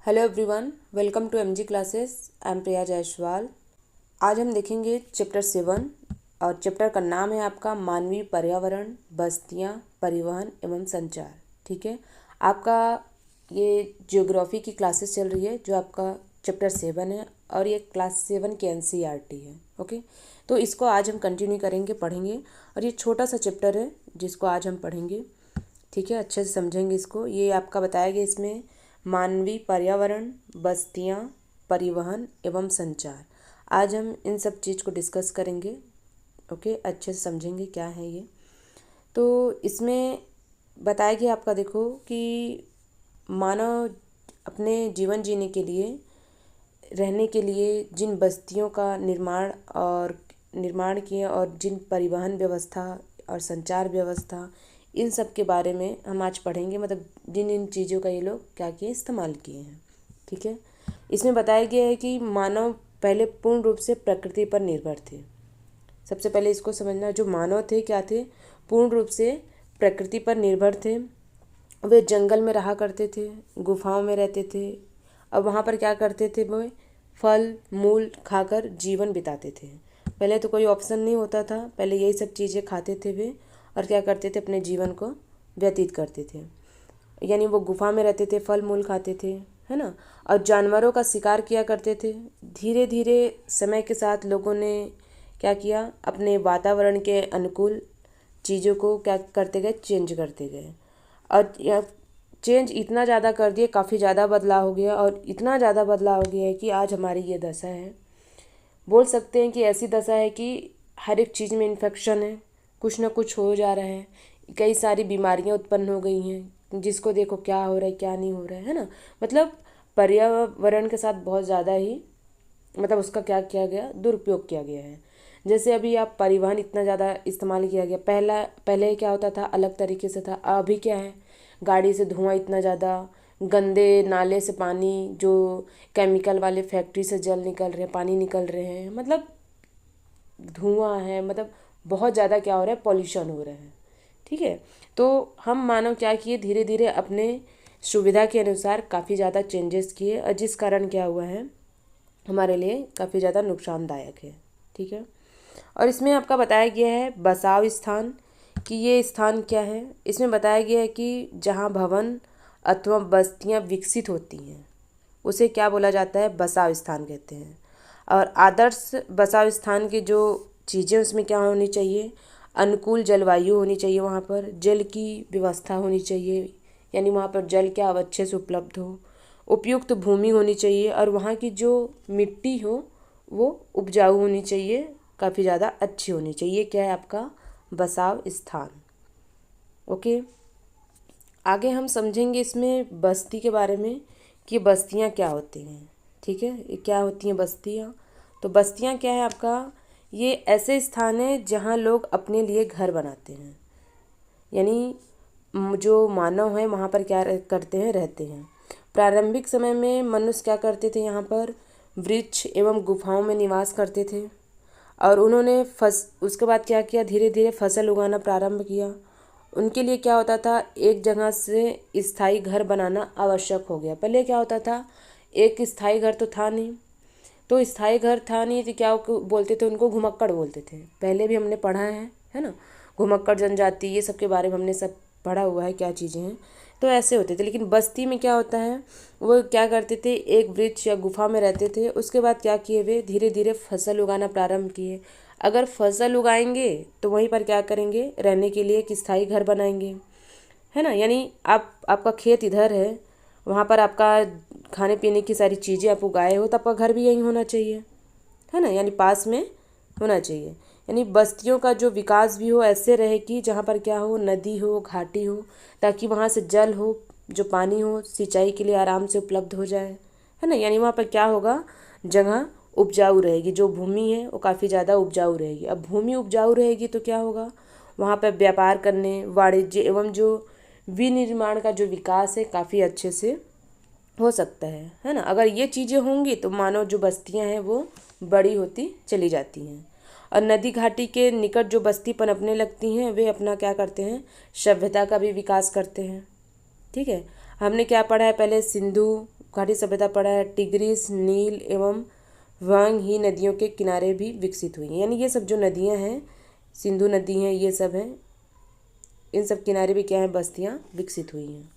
Hello everyone, welcome to MG classes. I am Priya Jaiswal. आज हम देखेंगे चैप्टर 7 और चैप्टर का नाम है आपका मानवीय पर्यावरण, बस्तियाँ, परिवहन एवं संचार। ठीक है, आपका ये ज्योग्राफी की क्लासेस चल रही है जो आपका चैप्टर 7 है और ये क्लास 7 की एनसीईआरटी है। ओके, तो इसको आज हम कंटिन्यू करेंगे, पढ़ेंगे। और ये छोटा सा चैप्टर है जिसको आज हम पढ़ेंगे। ठीक है, अच्छे से समझेंगे इसको। ये आपका बताया गया इसमें मानवीय पर्यावरण, बस्तियाँ, परिवहन एवं संचार। आज हम इन सब चीज़ को डिस्कस करेंगे। ओके, अच्छे से समझेंगे क्या है ये। तो इसमें बताया गया आपका, देखो कि मानव अपने जीवन जीने के लिए, रहने के लिए जिन बस्तियों का निर्माण किए और जिन परिवहन व्यवस्था और संचार व्यवस्था, इन सब के बारे में हम आज पढ़ेंगे। मतलब जिन इन चीज़ों का ये लोग क्या किए, इस्तेमाल किए हैं। ठीक है, इसमें बताया गया है कि मानव पहले पूर्ण रूप से प्रकृति पर निर्भर थे। सबसे पहले इसको समझना, जो मानव थे क्या थे, पूर्ण रूप से प्रकृति पर निर्भर थे। वे जंगल में रहा करते थे, गुफाओं में रहते थे। अब वहाँ पर क्या करते थे, वो फल मूल खाकर जीवन बिताते थे। पहले तो कोई ऑप्शन नहीं होता था, पहले यही सब चीज़ें खाते थे वे, और क्या करते थे, अपने जीवन को व्यतीत करते थे। यानी वो गुफा में रहते थे, फल मूल खाते थे, है ना, और जानवरों का शिकार किया करते थे। धीरे धीरे समय के साथ लोगों ने क्या किया, अपने वातावरण के अनुकूल चीज़ों को क्या करते गए, चेंज करते गए। और यह चेंज इतना ज़्यादा कर दिए, काफ़ी ज़्यादा बदलाव हो गया, और इतना ज़्यादा बदलाव हो गया है कि आज हमारी ये दशा है। बोल सकते हैं कि ऐसी दशा है कि हर एक चीज़ में इन्फेक्शन है, कुछ ना कुछ हो जा रहा है। कई सारी बीमारियां उत्पन्न हो गई हैं, जिसको देखो क्या हो रहा है क्या नहीं हो रहा है ना। मतलब पर्यावरण के साथ बहुत ज़्यादा ही, मतलब उसका क्या किया गया, दुरुपयोग किया गया है। जैसे अभी आप परिवहन इतना ज़्यादा इस्तेमाल किया गया, पहले क्या होता था, अलग तरीके से था। अभी क्या है, गाड़ी से धुआं इतना ज़्यादा, गंदे नाले से पानी, जो केमिकल वाले फैक्ट्री से जल निकल रहे हैं, पानी निकल रहे हैं, मतलब धुआं है, मतलब बहुत ज़्यादा क्या हो रहा है, पॉल्यूशन हो रहा है। ठीक है, तो हम मानव क्या किए, धीरे धीरे अपने सुविधा के अनुसार काफ़ी ज़्यादा चेंजेस किए, और जिस कारण क्या हुआ है, हमारे लिए काफ़ी ज़्यादा नुकसानदायक है। ठीक है, और इसमें आपका बताया गया है बसाव स्थान, कि ये स्थान क्या है। इसमें बताया गया है कि जहाँ भवन अथवा बस्तियाँ विकसित होती हैं, उसे क्या बोला जाता है, बसाव स्थान कहते हैं। और आदर्श बसाव स्थान की जो चीज़ें, उसमें क्या होनी चाहिए, अनुकूल जलवायु होनी चाहिए, वहाँ पर जल की व्यवस्था होनी चाहिए, यानी वहाँ पर जल क्या अच्छे से उपलब्ध हो, उपयुक्त भूमि होनी चाहिए, और वहाँ की जो मिट्टी हो वो उपजाऊ होनी चाहिए, काफ़ी ज़्यादा अच्छी होनी चाहिए। ये क्या है, आपका बसाव स्थान। ओके, आगे हम समझेंगे इसमें बस्ती के बारे में, कि बस्तियाँ क्या होती हैं। ठीक है, ये क्या होती हैं बस्तियाँ। तो बस्तियाँ क्या है आपका, ये ऐसे स्थान है जहाँ लोग अपने लिए घर बनाते हैं। यानी जो मानव है वहाँ पर क्या करते हैं, रहते हैं। प्रारंभिक समय में मनुष्य क्या करते थे, यहाँ पर वृक्ष एवं गुफाओं में निवास करते थे। और उन्होंने उसके बाद क्या किया, धीरे धीरे फसल उगाना प्रारंभ किया। उनके लिए क्या होता था, एक जगह से स्थायी घर बनाना आवश्यक हो गया। पहले क्या होता था, एक स्थायी घर तो था नहीं, तो स्थायी घर था नहीं तो क्या बोलते थे, उनको घुमक्कड़ बोलते थे। पहले भी हमने पढ़ा है ना, घुमक्कड़ जनजाति, ये सब के बारे में हमने सब पढ़ा हुआ है, क्या चीज़ें हैं। तो ऐसे होते थे। लेकिन बस्ती में क्या होता है, वो क्या करते थे, एक वृक्ष या गुफा में रहते थे। उसके बाद क्या किए, वे धीरे धीरे फसल उगाना प्रारंभ किए। अगर फसल उगाएंगे तो वहीं पर क्या करेंगे, रहने के लिए एक स्थायी घर बनाएंगे, है ना। यानी आपका खेत इधर है, वहाँ पर आपका खाने पीने की सारी चीज़ें आप उगाए हो, तो आपका घर भी यहीं होना चाहिए, है ना, यानी पास में होना चाहिए। यानी बस्तियों का जो विकास भी हो ऐसे रहे कि जहाँ पर क्या हो, नदी हो, घाटी हो, ताकि वहाँ से जल हो, जो पानी हो, सिंचाई के लिए आराम से उपलब्ध हो जाए, है ना। यानी वहाँ पर क्या होगा, जगह उपजाऊ रहेगी, जो भूमि है वो काफ़ी ज़्यादा उपजाऊ रहेगी। अब भूमि उपजाऊ रहेगी तो क्या होगा, वहाँ पर व्यापार करने, वाणिज्य एवं जो विनिर्माण का जो विकास है काफ़ी अच्छे से हो सकता है ना। अगर ये चीज़ें होंगी तो मानो जो बस्तियां हैं वो बड़ी होती चली जाती हैं। और नदी घाटी के निकट जो बस्ती पनपने लगती हैं, वे अपना क्या करते हैं, सभ्यता का भी विकास करते हैं। ठीक है, हमने क्या पढ़ा है, पहले सिंधु घाटी सभ्यता पढ़ा है, टिग्रिस, नील एवं वांग ही नदियों के किनारे भी विकसित हुई हैं। यानी ये सब जो नदियाँ हैं, सिंधु नदी हैं, ये सब हैं, इन सब किनारे भी क्या है, बस्तियाँ विकसित हुई हैं।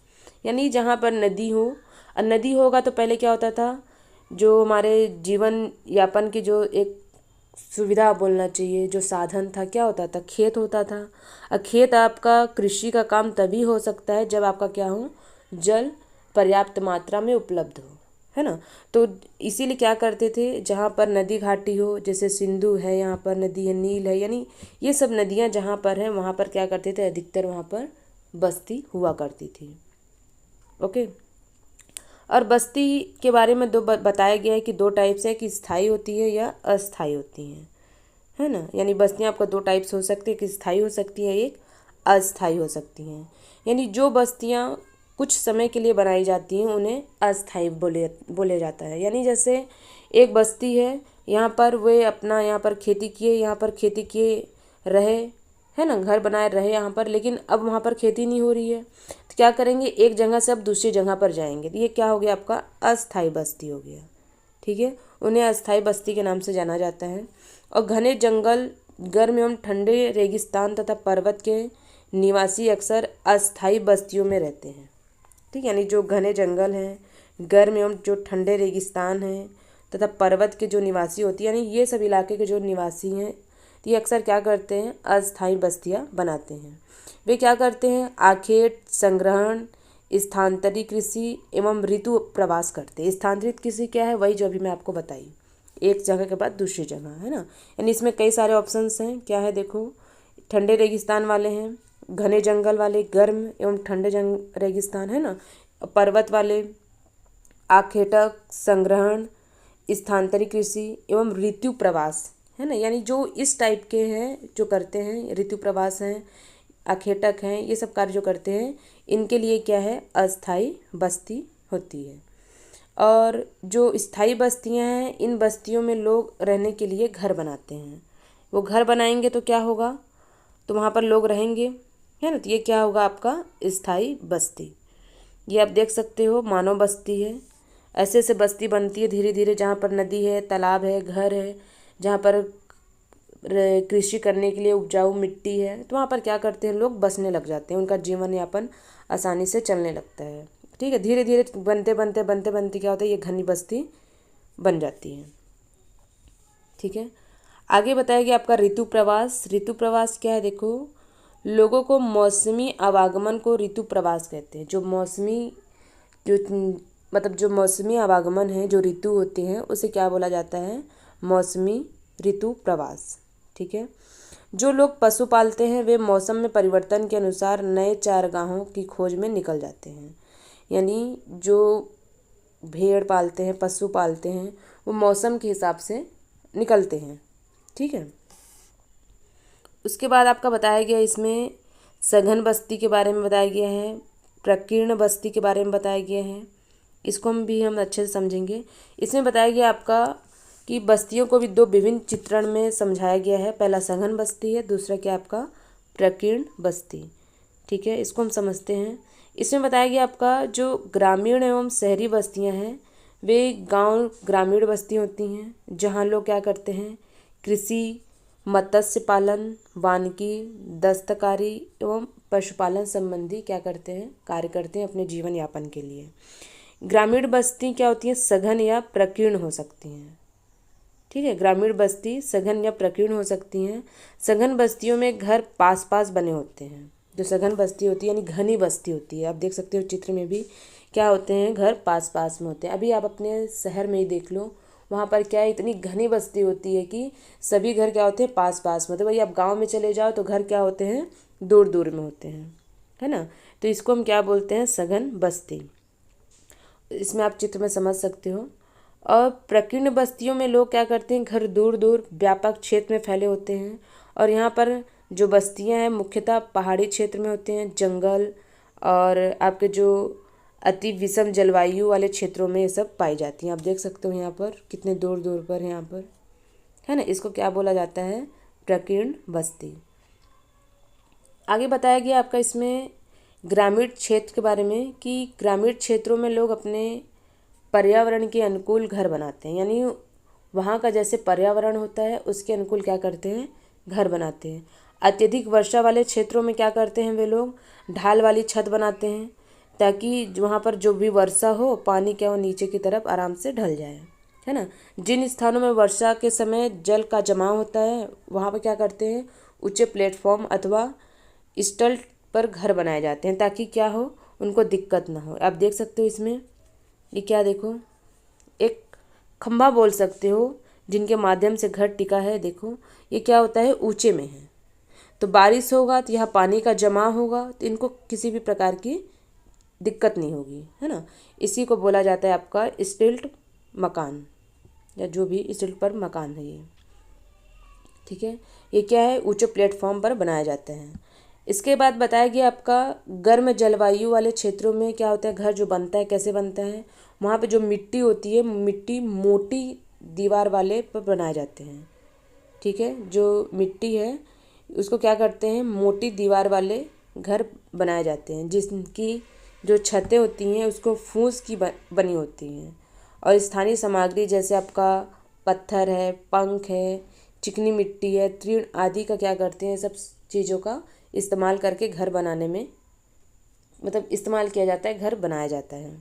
यानी जहाँ पर नदी हो, और नदी होगा तो पहले क्या होता था, जो हमारे जीवन यापन की जो एक सुविधा बोलना चाहिए, जो साधन था, क्या होता था, खेत होता था। और खेत आपका कृषि का काम तभी हो सकता है जब आपका क्या हो, जल पर्याप्त मात्रा में उपलब्ध हो, है ना। तो इसीलिए क्या करते थे, जहाँ पर नदी घाटी हो, जैसे सिंधु है, यहाँ पर नदी है, नील है, यानी ये सब नदियाँ जहाँ पर हैं वहाँ पर क्या करते थे, अधिकतर वहाँ पर बस्ती हुआ करती थी। ओके। और बस्ती के बारे में बताया गया है कि दो टाइप्स है, कि स्थायी होती है या अस्थायी होती हैं, है ना। यानी बस्तियाँ आपका दो टाइप्स हो सकती है, कि स्थायी हो सकती है, एक अस्थायी हो सकती हैं। यानी जो बस्तियाँ कुछ समय के लिए बनाई जाती हैं उन्हें अस्थायी बोले जाता है। यानी जैसे एक बस्ती है, यहाँ पर वे अपना यहाँ पर खेती किए, यहाँ पर खेती किए रहे, है ना, घर बनाए रहे यहाँ पर, लेकिन अब वहाँ पर खेती नहीं हो रही है, तो क्या करेंगे, एक जगह से अब दूसरी जगह पर जाएंगे, तो ये क्या हो गया, आपका अस्थायी बस्ती हो गया। ठीक है, उन्हें अस्थायी बस्ती के नाम से जाना जाता है। और घने जंगल, गर्म एवं ठंडे रेगिस्तान तथा पर्वत के निवासी अक्सर अस्थायी बस्तियों में रहते हैं। ठीक है, यानी जो घने जंगल हैं, गर्म एवं जो ठंडे रेगिस्तान हैं तथा पर्वत के जो निवासी होती हैं, यानी ये सब इलाके के जो निवासी हैं, तो ये अक्सर क्या करते हैं, अस्थायी बस्तियाँ बनाते हैं। वे क्या करते हैं, आखेट, संग्रहण, स्थानांतरित कृषि एवं ऋतु प्रवास करते हैं। स्थानांतरित कृषि क्या है, वही जो अभी मैं आपको बताई, एक जगह के बाद दूसरी जगह, है ना। यानी इसमें कई सारे ऑप्शंस हैं, क्या है देखो, ठंडे रेगिस्तान वाले हैं, घने जंगल वाले, गर्म एवं ठंडे रेगिस्तान, है ना, पर्वत वाले, आखेटक, संग्रहण, स्थानांतरित कृषि एवं ऋतु प्रवास, है ना। यानी जो इस टाइप के हैं, जो करते हैं, ऋतु प्रवास हैं, आखेटक हैं, ये सब कार्य जो करते हैं, इनके लिए क्या है, अस्थायी बस्ती होती है। और जो स्थायी बस्तियां हैं, इन बस्तियों में लोग रहने के लिए घर बनाते हैं। वो घर बनाएंगे तो क्या होगा, तो वहाँ पर लोग रहेंगे, है ना, तो ये क्या होगा, आपका स्थायी बस्ती। ये आप देख सकते हो, मानव बस्ती है। ऐसे ऐसे बस्ती बनती है धीरे धीरे, जहाँ पर नदी है, तालाब है, घर है, जहाँ पर कृषि करने के लिए उपजाऊ मिट्टी है, तो वहाँ पर क्या करते हैं, लोग बसने लग जाते हैं, उनका जीवन यापन आसानी से चलने लगता है। ठीक है, धीरे धीरे बनते बनते बनते बनते क्या होता है, ये घनी बस्ती बन जाती है। ठीक है, आगे बताया गया आपका ऋतु प्रवास। ऋतु प्रवास क्या है, देखो, लोगों को मौसमी आवागमन को ऋतु प्रवास कहते हैं। जो मौसमी जो मतलब जो मौसमी आवागमन है, जो ऋतु होते हैं, उसे क्या बोला जाता है, मौसमी ऋतु प्रवास। ठीक है, जो लोग पशु पालते हैं वे मौसम में परिवर्तन के अनुसार नए चारागाहों की खोज में निकल जाते हैं। यानी जो भेड़ पालते हैं, पशु पालते हैं, वो मौसम के हिसाब से निकलते हैं। ठीक है, उसके बाद आपका बताया गया इसमें सघन बस्ती के बारे में बताया गया है, प्रकीर्ण बस्ती के बारे में बताया गया है। इसको हम अच्छे से समझेंगे। इसमें बताया गया आपका कि बस्तियों को भी दो विभिन्न चित्रण में समझाया गया है। पहला सघन बस्ती है, दूसरा क्या आपका प्रकीर्ण बस्ती। ठीक है, इसको हम समझते हैं। इसमें बताया गया आपका जो ग्रामीण एवं शहरी बस्तियां हैं, वे गांव ग्रामीण बस्ती होती हैं, जहां लोग क्या करते हैं, कृषि, मत्स्य पालन, वानिकी, दस्तकारी एवं पशुपालन संबंधी क्या करते हैं, कार्य करते हैं अपने जीवन यापन के लिए। ग्रामीण बस्ती क्या होती है, सघन या प्रकीर्ण हो सकती हैं। ठीक है, ग्रामीण बस्ती सघन या प्रकीर्ण हो सकती हैं। सघन बस्तियों में घर पास पास बने होते हैं। जो सघन बस्ती होती है यानी घनी बस्ती होती है, आप देख सकते हो चित्र में भी क्या होते हैं, घर पास पास में होते हैं। अभी आप अपने शहर में ही देख लो, वहाँ पर क्या है, इतनी घनी बस्ती होती है कि सभी घर क्या होते हैं, पास पास में। तो भाई आप गाँव में चले जाओ तो घर क्या होते हैं, दूर दूर में होते हैं, है ना। तो इसको हम क्या बोलते हैं, सघन बस्ती। इसमें आप चित्र में समझ सकते हो। और प्रकीर्ण बस्तियों में लोग क्या करते हैं, घर दूर दूर व्यापक क्षेत्र में फैले होते हैं। और यहाँ पर जो बस्तियाँ हैं मुख्यतः पहाड़ी क्षेत्र में होते हैं, जंगल और आपके जो अति विषम जलवायु वाले क्षेत्रों में ये सब पाई जाती हैं। आप देख सकते हो यहाँ पर कितने दूर दूर पर यहाँ पर, है ना। इसको क्या बोला जाता है, प्रकीर्ण बस्ती। आगे बताया गया आपका इसमें ग्रामीण क्षेत्र के बारे में कि ग्रामीण क्षेत्रों में लोग अपने पर्यावरण के अनुकूल घर बनाते हैं, यानी वहाँ का जैसे पर्यावरण होता है उसके अनुकूल क्या करते हैं, घर बनाते हैं। अत्यधिक वर्षा वाले क्षेत्रों में क्या करते हैं वे लोग, ढाल वाली छत बनाते हैं, ताकि वहाँ पर जो भी वर्षा हो पानी क्या हो नीचे की तरफ आराम से ढल जाए, है ना। जिन स्थानों में वर्षा के समय जल का जमाव होता है वहाँ पर क्या करते हैं, ऊंचे प्लेटफॉर्म अथवा स्टल्ट पर घर बनाए जाते हैं, ताकि क्या हो, उनको दिक्कत ना हो। आप देख सकते हो इसमें ये क्या, देखो एक खंभा बोल सकते हो जिनके माध्यम से घर टिका है। देखो ये क्या होता है, ऊंचे में है, तो बारिश होगा तो यहाँ पानी का जमा होगा, तो इनको किसी भी प्रकार की दिक्कत नहीं होगी, है ना। इसी को बोला जाता है आपका स्टिल्ट मकान, या जो भी स्टिल्ट पर मकान है ये, ठीक है। ये क्या है, ऊंचे प्लेटफॉर्म पर बनाया जाता है। इसके बाद बताया गया आपका गर्म जलवायु वाले क्षेत्रों में क्या होता है, घर जो बनता है कैसे बनता है, वहाँ पे जो मिट्टी होती है, मिट्टी मोटी दीवार वाले पर बनाए जाते हैं, ठीक है। जो मिट्टी है उसको क्या करते हैं, मोटी दीवार वाले घर बनाए जाते हैं, जिसकी जो छतें होती हैं उसको फूस की बनी होती हैं, और स्थानीय सामग्री जैसे आपका पत्थर है, पंख है, चिकनी मिट्टी है, तृण आदि का क्या करते हैं, सब चीज़ों का इस्तेमाल करके घर बनाने में मतलब इस्तेमाल किया जाता है, घर बनाया जाता है।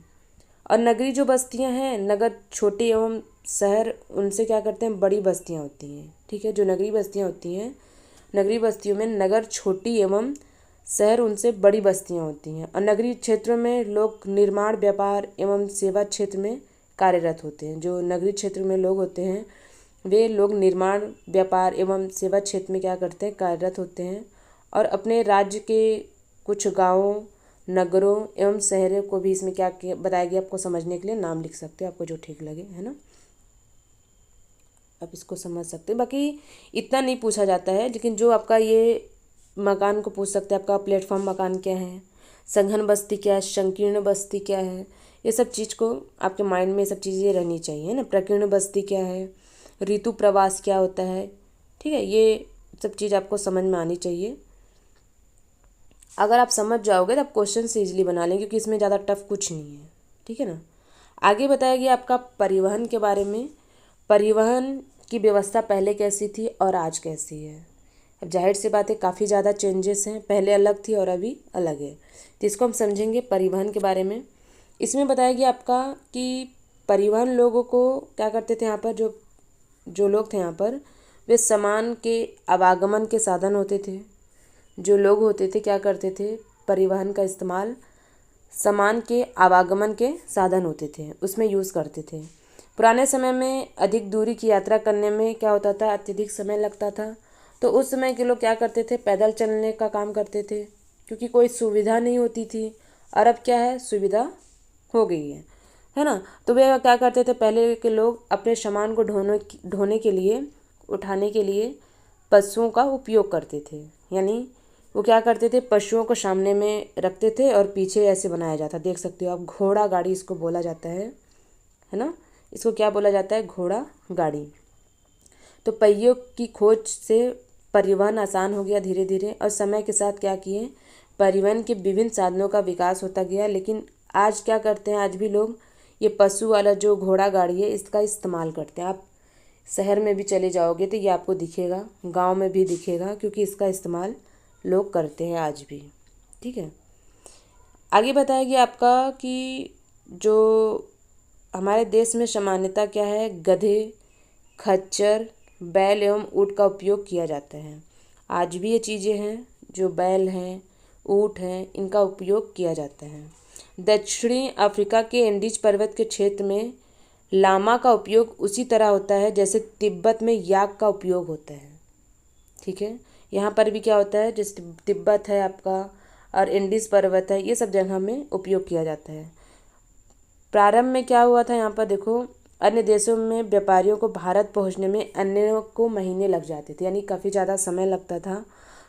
और नगरीय जो बस्तियां हैं, नगर छोटी एवं शहर उनसे क्या करते हैं, बड़ी बस्तियां होती हैं, ठीक है। जो नगरीय बस्तियां होती हैं, नगरीय बस्तियों में नगर छोटी एवं शहर उनसे बड़ी बस्तियां होती हैं। और नगरीय क्षेत्रों में लोग निर्माण, व्यापार एवं सेवा क्षेत्र में कार्यरत होते हैं। जो नगरीय क्षेत्र में लोग होते हैं वे लोग निर्माण, व्यापार एवं सेवा क्षेत्र में क्या करते हैं, कार्यरत होते हैं, और अपने राज्य के कुछ गाँवों, नगरों एवं शहरों को भी इसमें क्या बताया गया, आपको समझने के लिए नाम लिख सकते हो, आपको जो ठीक लगे, है ना। आप इसको समझ सकते हैं, बाकी इतना नहीं पूछा जाता है, लेकिन जो आपका ये मकान को पूछ सकते हैं, आपका प्लेटफॉर्म मकान क्या है, संघन बस्ती क्या है, संकीर्ण बस्ती क्या है, ये सब चीज़ को आपके माइंड में ये सब चीज़ें रहनी चाहिए ना। प्रकीर्ण बस्ती क्या है, ऋतु प्रवास क्या होता है, ठीक है। ये सब चीज़ आपको समझ में आनी चाहिए। अगर आप समझ जाओगे तो आप क्वेश्चन से ईजिली बना लेंगे, क्योंकि इसमें ज़्यादा टफ कुछ नहीं है, ठीक है ना। आगे बताया गया आपका परिवहन के बारे में। परिवहन की व्यवस्था पहले कैसी थी और आज कैसी है। अब जाहिर सी बात है काफ़ी ज़्यादा चेंजेस हैं, पहले अलग थी और अभी अलग है, तो इसको हम समझेंगे परिवहन के बारे में। इसमें बताया गया आपका कि परिवहन लोगों को क्या करते थे, यहाँ पर जो लोग थे यहाँ पर वे सामान के आवागमन के साधन होते थे। जो लोग होते थे क्या करते थे, परिवहन का इस्तेमाल सामान के आवागमन के साधन होते थे उसमें यूज़ करते थे। पुराने समय में अधिक दूरी की यात्रा करने में क्या होता था, अत्यधिक समय लगता था, तो उस समय के लोग क्या करते थे, पैदल चलने का काम करते थे, क्योंकि कोई सुविधा नहीं होती थी। और अब क्या है, सुविधा हो गई है ना। तो वे क्या करते थे, पहले के लोग अपने सामान को ढोने के लिए, उठाने के लिए पशुओं का उपयोग करते थे, यानी वो क्या करते थे, पशुओं को सामने में रखते थे और पीछे ऐसे बनाया जाता, देख सकते हो आप, घोड़ा गाड़ी इसको बोला जाता है ना। इसको क्या बोला जाता है, घोड़ा गाड़ी। तो पहियों की खोज से परिवहन आसान हो गया धीरे धीरे, और समय के साथ क्या किए, परिवहन के विभिन्न साधनों का विकास होता गया। लेकिन आज क्या करते हैं, आज भी लोग ये पशु वाला जो घोड़ा गाड़ी है इसका इस्तेमाल करते हैं। आप शहर में भी चले जाओगे तो ये आपको दिखेगा, गांव में भी दिखेगा, क्योंकि इसका इस्तेमाल लोग करते हैं आज भी, ठीक है। आगे बताया गया आपका कि जो हमारे देश में सामान्यतः क्या है, गधे, खच्चर, बैल एवं ऊँट का उपयोग किया जाता है। आज भी ये चीज़ें हैं, जो बैल हैं, ऊँट हैं, इनका उपयोग किया जाता है। दक्षिणी अफ्रीका के एंडीज पर्वत के क्षेत्र में लामा का उपयोग उसी तरह होता है जैसे तिब्बत में याक का उपयोग होता है, ठीक है। यहाँ पर भी क्या होता है, जैसे तिब्बत है आपका और एंडीज पर्वत है, ये सब जगह में उपयोग किया जाता है। प्रारंभ में क्या हुआ था, यहाँ पर देखो, अन्य देशों में व्यापारियों को भारत पहुँचने में अन्य को महीने लग जाते थे, यानी काफ़ी ज़्यादा समय लगता था।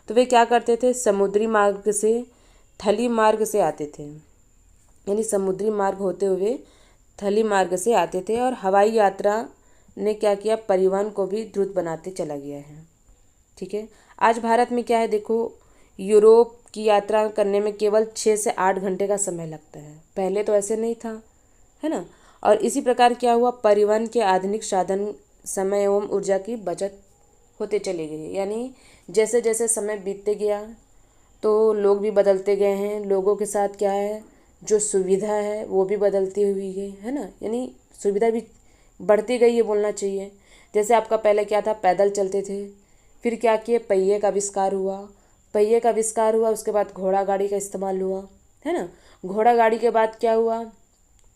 तो वे क्या करते थे, समुद्री मार्ग से, थली मार्ग से आते थे, यानी समुद्री मार्ग होते हुए थली मार्ग से आते थे। और हवाई यात्रा ने क्या किया, परिवहन को भी द्रुत बनाते चला गया है, ठीक है। आज भारत में क्या है, देखो, यूरोप की यात्रा करने में केवल 6 से 8 घंटे का समय लगता है, पहले तो ऐसे नहीं था, है ना। और इसी प्रकार क्या हुआ, परिवहन के आधुनिक साधन समय एवं ऊर्जा की बचत होते चले गए। यानी जैसे जैसे समय बीतते गया तो लोग भी बदलते गए हैं, लोगों के साथ क्या है जो सुविधा है वो भी बदलती हुई गई है ना, यानी सुविधा भी बढ़ती गई ये बोलना चाहिए। जैसे आपका पहले क्या था, पैदल चलते थे, फिर क्या किए, पहिए का आविष्कार हुआ, पहिए का आविष्कार हुआ, उसके बाद घोड़ा गाड़ी का इस्तेमाल हुआ, है ना। घोड़ा गाड़ी के बाद क्या हुआ,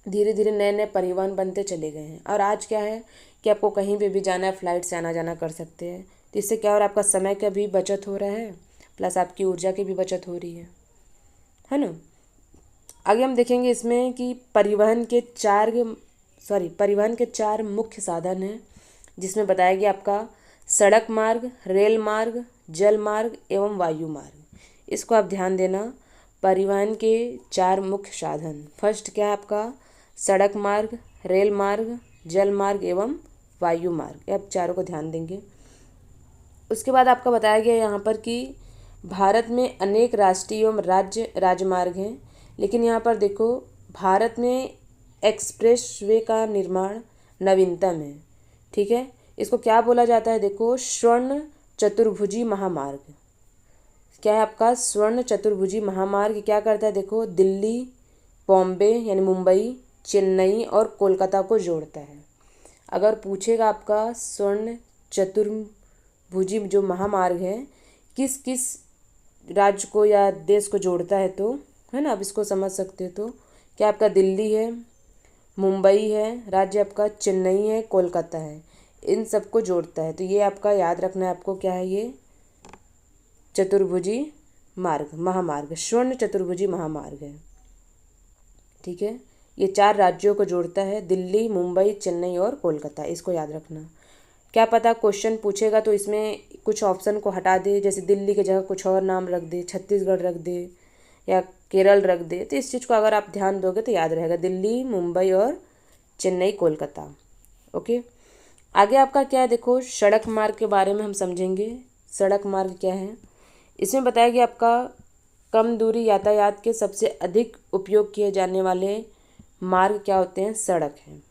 धीरे धीरे नए नए परिवहन बनते चले गए हैं। और आज क्या है कि आपको कहीं पे भी जाना है फ्लाइट से आना जाना कर सकते हैं। तो इससे क्या हो रहा है, आपका समय का भी बचत हो रहा है, प्लस आपकी ऊर्जा की भी बचत हो रही है ना। आगे हम देखेंगे इसमें कि परिवहन के चार मुख्य साधन हैं, जिसमें बताया गया आपका सड़क मार्ग, रेल मार्ग, जल मार्ग एवं वायु मार्ग। इसको आप ध्यान देना, परिवहन के चार मुख्य साधन। फर्स्ट क्या है आपका, सड़क मार्ग, रेल मार्ग, जल मार्ग एवं वायु मार्ग। आप चारों को ध्यान देंगे। उसके बाद आपका बताया गया यहाँ पर कि भारत में अनेक राष्ट्रीय एवं राज्य राजमार्ग हैं, लेकिन यहाँ पर देखो भारत में एक्सप्रेस वे का निर्माण नवीनतम है। ठीक है, इसको क्या बोला जाता है, देखो स्वर्ण चतुर्भुजी महामार्ग। क्या है आपका स्वर्ण चतुर्भुजी महामार्ग, क्या करता है, देखो दिल्ली, बॉम्बे यानी मुंबई, चेन्नई और कोलकाता को जोड़ता है। अगर पूछेगा आपका स्वर्ण चतुर्भुजी जो महामार्ग है किस किस राज्य को या देश को जोड़ता है, तो है ना, आप इसको समझ सकते हो। तो क्या आपका दिल्ली है, मुंबई है, राज्य आपका चेन्नई है, कोलकाता है, इन सबको जोड़ता है। तो ये आपका याद रखना है आपको, क्या है ये चतुर्भुजी मार्ग महामार्ग, स्वर्ण चतुर्भुजी महामार्ग है। ठीक है, ये चार राज्यों को जोड़ता है, दिल्ली, मुंबई, चेन्नई और कोलकाता। इसको याद रखना। क्या पता क्वेश्चन पूछेगा तो इसमें कुछ ऑप्शन को हटा दे, जैसे दिल्ली की जगह कुछ और नाम रख दे, छत्तीसगढ़ रख दे या केरल रख दे। तो इस चीज़ को अगर आप ध्यान दोगे तो याद रहेगा, दिल्ली, मुंबई और चेन्नई, कोलकाता। ओके, आगे आपका क्या है, देखो सड़क मार्ग के बारे में हम समझेंगे। सड़क मार्ग क्या है, इसमें बताया गया आपका कम दूरी यातायात के सबसे अधिक उपयोग किए जाने वाले मार्ग क्या होते हैं, सड़क है।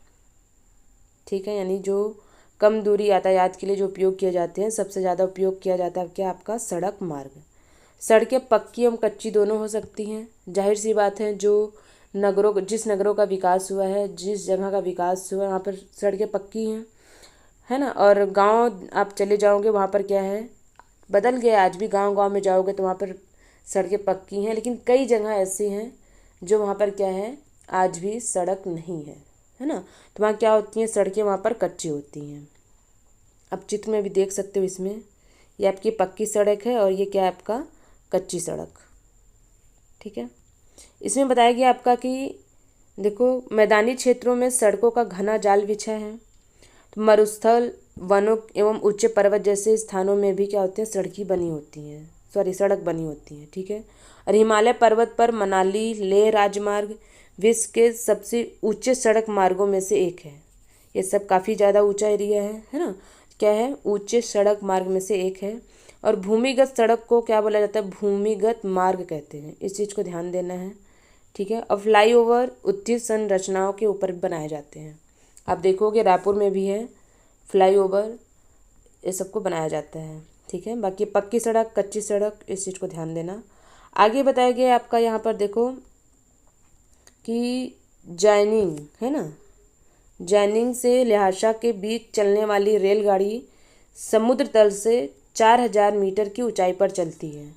ठीक है, यानी जो कम दूरी यातायात के लिए जो उपयोग किए जाते हैं, सबसे ज़्यादा उपयोग किया जाता है क्या आपका सड़क मार्ग। सड़कें पक्की एवं कच्ची दोनों हो सकती हैं। जाहिर सी बात है, जो जिस नगरों का विकास हुआ है, जिस जगह का विकास हुआ है वहाँ पर सड़कें पक्की हैं, है ना। और गांव आप चले जाओगे वहाँ पर क्या है, बदल गया, आज भी गांव गांव में जाओगे तो वहाँ पर सड़कें पक्की हैं, लेकिन कई जगह ऐसी हैं जो वहाँ पर क्या है आज भी सड़क नहीं है ना। तो वहाँ क्या होती हैं, सड़कें वहाँ पर कच्ची होती हैं। आप चित्र में भी देख सकते हो, इसमें ये आपकी पक्की सड़क है और ये क्या है आपका कच्ची सड़क। ठीक है, इसमें बताया गया आपका कि देखो मैदानी क्षेत्रों में सड़कों का घना जाल बिछा है। तो मरुस्थल, वनों एवं उच्च पर्वत जैसे स्थानों में भी क्या होते हैं, सड़क बनी होती हैं। ठीक है, और हिमालय पर्वत पर मनाली लेह राजमार्ग विश्व के सबसे ऊंचे सड़क मार्गों में से एक है। ये सब काफ़ी ज़्यादा ऊंचा एरिया है ना। क्या है, ऊंचे सड़क मार्ग में से एक है। और भूमिगत सड़क को क्या बोला जाता है, भूमिगत मार्ग कहते हैं। इस चीज़ को ध्यान देना है। ठीक है, और फ्लाईओवर उत्कृष्ट संरचनाओं के ऊपर बनाए जाते हैं। आप देखोगे रायपुर में भी है फ्लाईओवर, ये सबको बनाया जाता है। ठीक है, बाकी पक्की सड़क, कच्ची सड़क, इस चीज़ को ध्यान देना। आगे बताया गया आपका यहाँ पर देखो कि जैनिंग है ना, जैनिंग से ल्हासा के बीच चलने वाली रेलगाड़ी समुद्र तल से 4000 मीटर की ऊंचाई पर चलती है,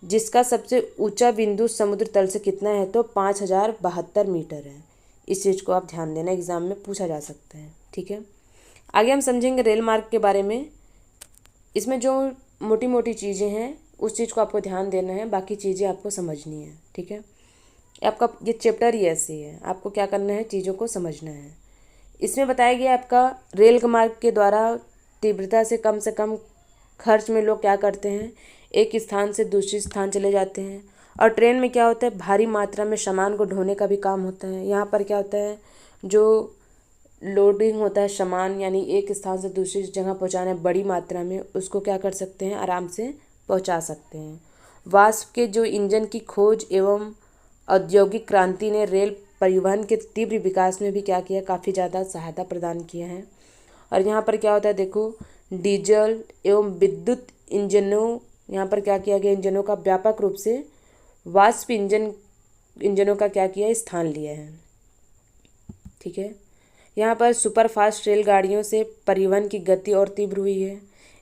जिसका सबसे ऊंचा बिंदु समुद्र तल से कितना है, तो 5072 मीटर है। इस चीज़ को आप ध्यान देना, एग्जाम में पूछा जा सकता है। ठीक है, आगे हम समझेंगे रेल मार्ग के बारे में। इसमें जो मोटी मोटी चीज़ें हैं उस चीज़ को आपको ध्यान देना है, बाकी चीज़ें आपको समझनी है। ठीक है, आपका ये चैप्टर ही ऐसे ही है, आपको क्या करना है, चीज़ों को समझना है। इसमें बताया गया आपका रेल मार्ग के द्वारा तीव्रता से कम खर्च में लोग क्या करते हैं, एक स्थान से दूसरे स्थान चले जाते हैं। और ट्रेन में क्या होता है, भारी मात्रा में सामान को ढोने का भी काम होता है। यहाँ पर क्या होता है, जो लोडिंग होता है सामान, यानी एक स्थान से दूसरी जगह पहुँचाना है बड़ी मात्रा में, उसको क्या कर सकते हैं, आराम से पहुँचा सकते हैं। वाष्प के जो इंजन की खोज एवं औद्योगिक क्रांति ने रेल परिवहन के तीव्र विकास में भी क्या किया, काफ़ी ज़्यादा सहायता प्रदान किया है। और यहाँ पर क्या होता है देखो, डीजल एवं विद्युत इंजनों, यहाँ पर क्या किया गया, इंजनों का व्यापक रूप से वाष्प इंजनों का क्या किया, स्थान लिया है। ठीक है, यहाँ पर सुपरफास्ट रेलगाड़ियों से परिवहन की गति और तीव्र हुई है।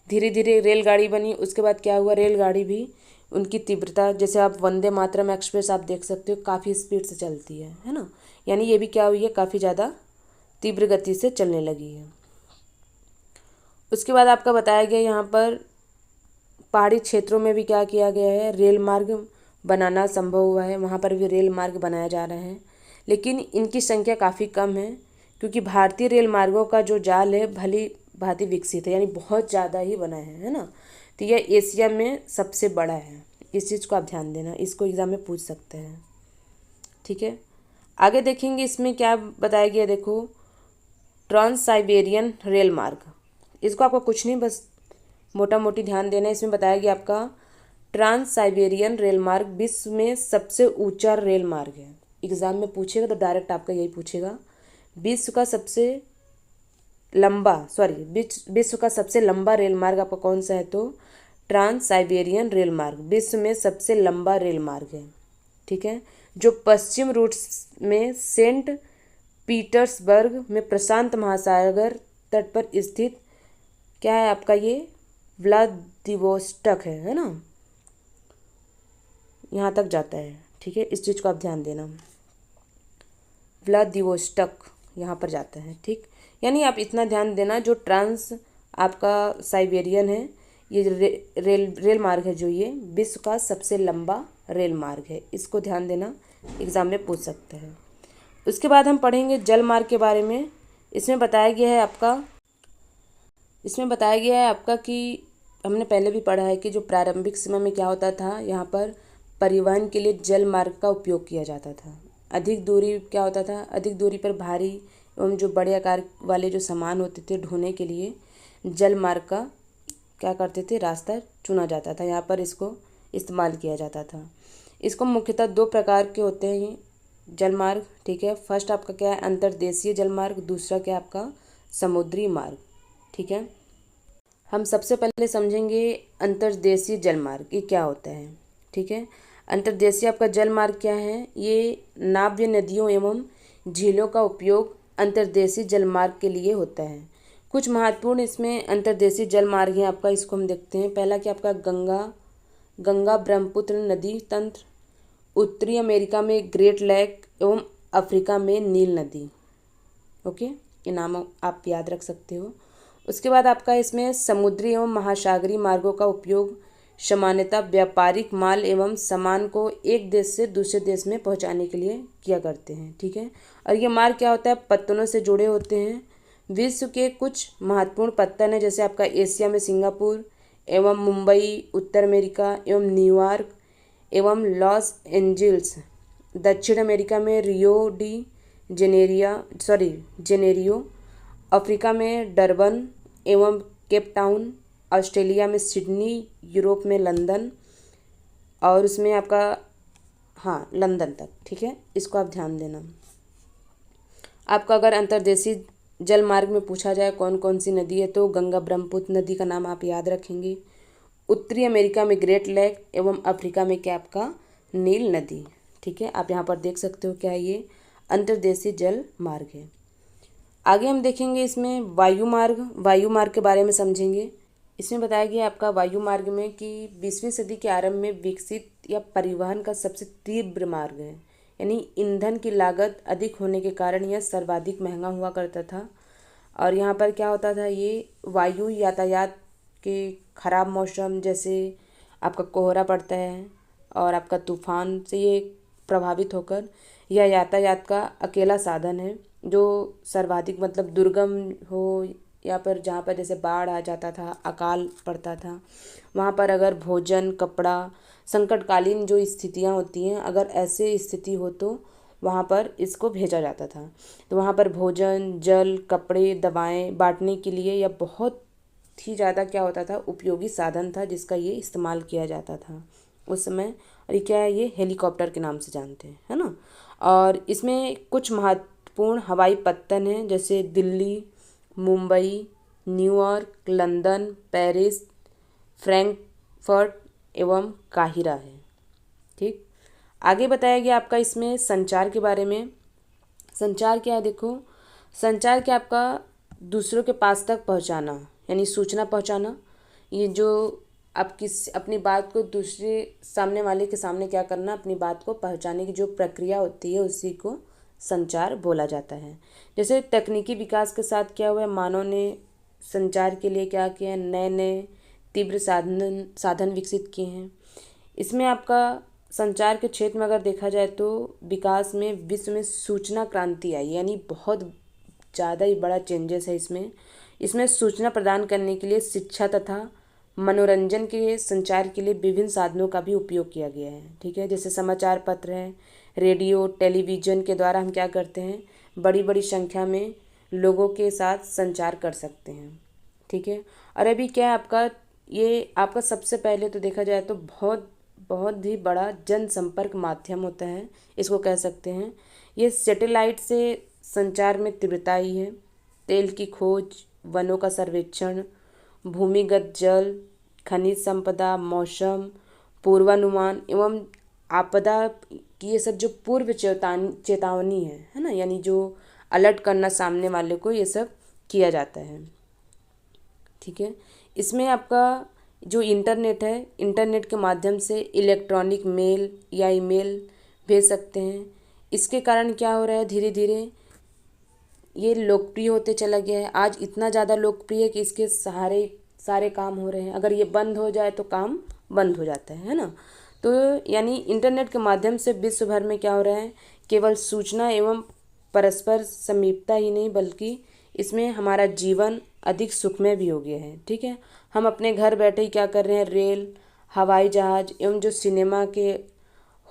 धीरे धीरे रेलगाड़ी बनी, उसके बाद क्या हुआ, रेलगाड़ी भी उनकी तीव्रता, जैसे आप वंदे मातरम एक्सप्रेस आप देख सकते हो, काफ़ी स्पीड से चलती है ना। यानी ये भी क्या हुई है, काफ़ी ज़्यादा तीव्र गति से चलने लगी है। उसके बाद आपका बताया गया यहाँ पर पहाड़ी क्षेत्रों में भी क्या किया गया है, रेल मार्ग बनाना संभव हुआ है। वहाँ पर भी रेल मार्ग बनाया जा रहा है, लेकिन इनकी संख्या काफ़ी कम है, क्योंकि भारतीय रेल मार्गों का जो जाल है भली भांति विकसित है, यानी बहुत ज़्यादा ही बना है ना। तो यह एशिया में सबसे बड़ा है। इस चीज़ को आप ध्यान देना, इसको एग्जाम में पूछ सकते हैं। ठीक है, आगे देखेंगे इसमें क्या बताया गया, देखो ट्रांस साइबेरियन रेल मार्ग। इसको आपको कुछ नहीं, बस मोटा मोटी ध्यान देना है। इसमें बताया गया आपका ट्रांस साइबेरियन रेल मार्ग विश्व में सबसे ऊंचा रेल मार्ग है। एग्जाम में पूछेगा तो डायरेक्ट आपका यही पूछेगा, विश्व का सबसे लंबा रेल मार्ग आपका कौन सा है, तो ट्रांस साइबेरियन रेल मार्ग विश्व में सबसे लंबा रेल मार्ग है। ठीक है, जो पश्चिम रूट में सेंट पीटर्सबर्ग में प्रशांत महासागर तट पर स्थित क्या है आपका, ये व्लादिवोस्टॉक है ना, यहाँ तक जाता है। ठीक है, इस चीज़ को आप ध्यान देना, व्लादिवोस्टॉक यहाँ पर जाता है। ठीक, यानी आप इतना ध्यान देना, जो ट्रांस आपका साइबेरियन है, ये रेल मार्ग है, जो ये विश्व का सबसे लंबा रेल मार्ग है। इसको ध्यान देना, एग्जाम में पूछ सकते हैं। उसके बाद हम पढ़ेंगे जल मार्ग के बारे में। इसमें बताया गया है आपका कि हमने पहले भी पढ़ा है कि जो प्रारंभिक समय में क्या होता था, यहाँ पर परिवहन के लिए जल मार्ग का उपयोग किया जाता था। अधिक दूरी क्या होता था, अधिक दूरी पर भारी एवं जो बड़े आकार वाले जो सामान होते थे ढोने के लिए जल मार्ग का क्या करते थे, रास्ता चुना जाता था, यहाँ पर इसको इस्तेमाल किया जाता था। इसको मुख्यतः दो प्रकार के होते हैं जल मार्ग। ठीक है, फर्स्ट आपका क्या है, अंतर्देशीय जल मार्ग, दूसरा क्या आपका समुद्री मार्ग। ठीक है, हम सबसे पहले समझेंगे अंतर्देशीय जल मार्ग, ये क्या होता है। ठीक है, अंतर्देशीय आपका जल मार्ग क्या है, ये नाव्य नदियों एवं झीलों का उपयोग अंतर्देशीय जल मार्ग के लिए होता है। कुछ महत्वपूर्ण इसमें अंतर्देशीय जल मार्ग हैं आपका, इसको हम देखते हैं। पहला क्या आपका गंगा ब्रह्मपुत्र नदी तंत्र, उत्तरी अमेरिका में ग्रेट लेक एवं अफ्रीका में नील नदी। ओके, ये नाम आप याद रख सकते हो। उसके बाद आपका इसमें समुद्री एवं महासागरीय मार्गों का उपयोग सामान्यतः व्यापारिक माल एवं सामान को एक देश से दूसरे देश में पहुंचाने के लिए किया करते हैं। ठीक है, और ये मार्ग क्या होता है, पत्तनों से जुड़े होते हैं। विश्व के कुछ महत्वपूर्ण पत्तन है, जैसे आपका एशिया में सिंगापुर एवं मुंबई, उत्तर अमेरिका एवं न्यूयॉर्क एवं लॉस एंजल्स, दक्षिण अमेरिका में रियो डी जेनेरियो, अफ्रीका में डरबन एवं केप टाउन, ऑस्ट्रेलिया में सिडनी, यूरोप में लंदन, और उसमें आपका लंदन तक। ठीक है, इसको आप ध्यान देना। आपका अगर अंतर्देशीय जल मार्ग में पूछा जाए कौन कौन सी नदी है, तो गंगा ब्रह्मपुत्र नदी का नाम आप याद रखेंगे। उत्तरी अमेरिका में ग्रेट लेक एवं अफ्रीका में क्या आपका नील नदी। ठीक है, आप यहाँ पर देख सकते हो क्या ये अंतर्देशीय जल मार्ग है। आगे हम देखेंगे इसमें वायु मार्ग के बारे में समझेंगे। इसमें बताया गया आपका वायु मार्ग में कि 20वीं सदी के आरंभ में विकसित या परिवहन का सबसे तीव्र मार्ग है, यानी ईंधन की लागत अधिक होने के कारण यह सर्वाधिक महंगा हुआ करता था। और यहाँ पर क्या होता था, ये वायु यातायात के ख़राब मौसम, जैसे आपका कोहरा पड़ता है और आपका तूफान से ये प्रभावित होकर यह यातायात का अकेला साधन है जो सर्वाधिक मतलब दुर्गम हो, या पर जहाँ पर जैसे बाढ़ आ जाता था, अकाल पड़ता था, वहाँ पर अगर भोजन, कपड़ा, संकटकालीन जो स्थितियाँ होती हैं, अगर ऐसे स्थिति हो तो वहाँ पर इसको भेजा जाता था। तो वहाँ पर भोजन, जल, कपड़े, दवाएं बांटने के लिए यह बहुत ही ज़्यादा क्या होता था, उपयोगी साधन था जिसका ये इस्तेमाल किया जाता था उस समय। और ये क्या है, ये हेलीकॉप्टर के नाम से जानते हैं, है ना। और इसमें कुछ महत्वपूर्ण हवाई पत्तन हैं, जैसे Delhi, Mumbai, New York, London, Paris, Frankfurt एवं काहिरा है। ठीक, आगे बताया गया आपका इसमें संचार के बारे में। संचार क्या है, देखो संचार क्या आपका दूसरों के पास तक पहुंचाना, यानी सूचना पहुंचाना। ये जो आप अपनी बात को दूसरे सामने वाले के सामने क्या करना, अपनी बात को पहुंचाने की जो प्रक्रिया होती है उसी को संचार बोला जाता है। जैसे तकनीकी विकास के साथ क्या हुआ है, मानव ने संचार के लिए क्या किया है, नए नए तीव्र साधन विकसित किए हैं। इसमें आपका संचार के क्षेत्र में अगर देखा जाए तो विकास में विश्व में सूचना क्रांति आई, यानी बहुत ज़्यादा ही बड़ा चेंजेस है इसमें। इसमें सूचना प्रदान करने के लिए शिक्षा तथा मनोरंजन के संचार के लिए विभिन्न साधनों का भी उपयोग किया गया है। ठीक है, जैसे समाचार पत्र है, रेडियो, टेलीविज़न के द्वारा हम क्या करते हैं, बड़ी बड़ी संख्या में लोगों के साथ संचार कर सकते हैं। ठीक है, और अभी क्या है आपका, ये आपका सबसे पहले तो देखा जाए तो बहुत ही बड़ा जनसंपर्क माध्यम होता है, इसको कह सकते हैं। ये सैटेलाइट से संचार में तीव्रता आई है। तेल की खोज, वनों का सर्वेक्षण, भूमिगत जल, खनिज संपदा, मौसम, पूर्वानुमान एवं आपदा की ये सब जो पूर्व चेतावनी है ना, यानी जो अलर्ट करना सामने वाले को, ये सब किया जाता है। ठीक है, इसमें आपका जो इंटरनेट है, इंटरनेट के माध्यम से इलेक्ट्रॉनिक मेल या ईमेल भेज सकते हैं। इसके कारण क्या हो रहा है, धीरे धीरे ये लोकप्रिय होते चला गया है। आज इतना ज़्यादा लोकप्रिय है कि इसके सहारे सारे काम हो रहे हैं। अगर ये बंद हो जाए तो काम बंद हो जाता है ना। तो यानी इंटरनेट के माध्यम से विश्व भर में क्या हो रहा है, केवल सूचना एवं परस्पर समीपता ही नहीं, बल्कि इसमें हमारा जीवन अधिक सुखमय भी हो गया है। ठीक है, हम अपने घर बैठे ही क्या कर रहे हैं, रेल, हवाई जहाज एवं जो सिनेमा के,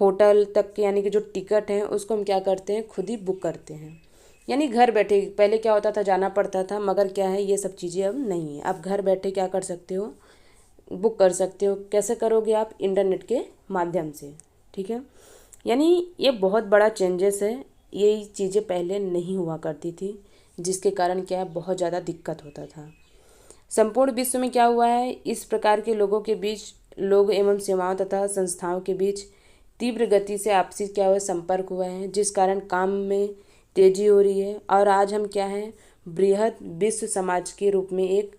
होटल तक के यानी कि जो टिकट हैं उसको हम क्या करते हैं, खुद ही बुक करते हैं। यानी घर बैठे, पहले क्या होता था, जाना पड़ता था, मगर क्या है ये सब चीज़ें अब नहीं है। आप घर बैठे क्या कर सकते हो, बुक कर सकते हो। कैसे करोगे आप, इंटरनेट के माध्यम से। ठीक है, यानी ये बहुत बड़ा चेंजेस है। ये चीज़ें पहले नहीं हुआ करती थी, जिसके कारण क्या है, बहुत ज़्यादा दिक्कत होता था। संपूर्ण विश्व में क्या हुआ है, इस प्रकार के लोगों के बीच, लोग एवं सेवाओं तथा संस्थाओं के बीच तीव्र गति से आपसी क्या हुआ, संपर्क हुआ है, जिस कारण काम में तेजी हो रही है। और आज हम क्या हैं, बृहद विश्व समाज के रूप में एक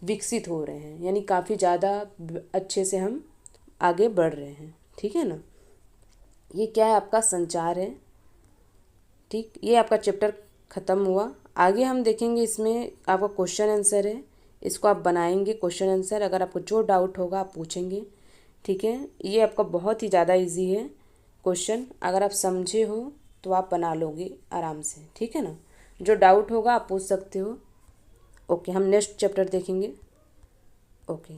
विकसित हो रहे हैं, यानी काफ़ी ज़्यादा अच्छे से हम आगे बढ़ रहे हैं। ठीक है ना, ये क्या है, आपका संचार है। ठीक, ये आपका चैप्टर ख़त्म हुआ। आगे हम देखेंगे, इसमें आपका क्वेश्चन आंसर है, इसको आप बनाएंगे क्वेश्चन आंसर। अगर आपको जो डाउट होगा आप पूछेंगे। ठीक है, ये आपका बहुत ही ज़्यादा इजी है क्वेश्चन, अगर आप समझे हो तो आप बना लोगे आराम से। ठीक है ना, जो डाउट होगा आप पूछ सकते हो। ओके, हम नेक्स्ट चैप्टर देखेंगे। ओके।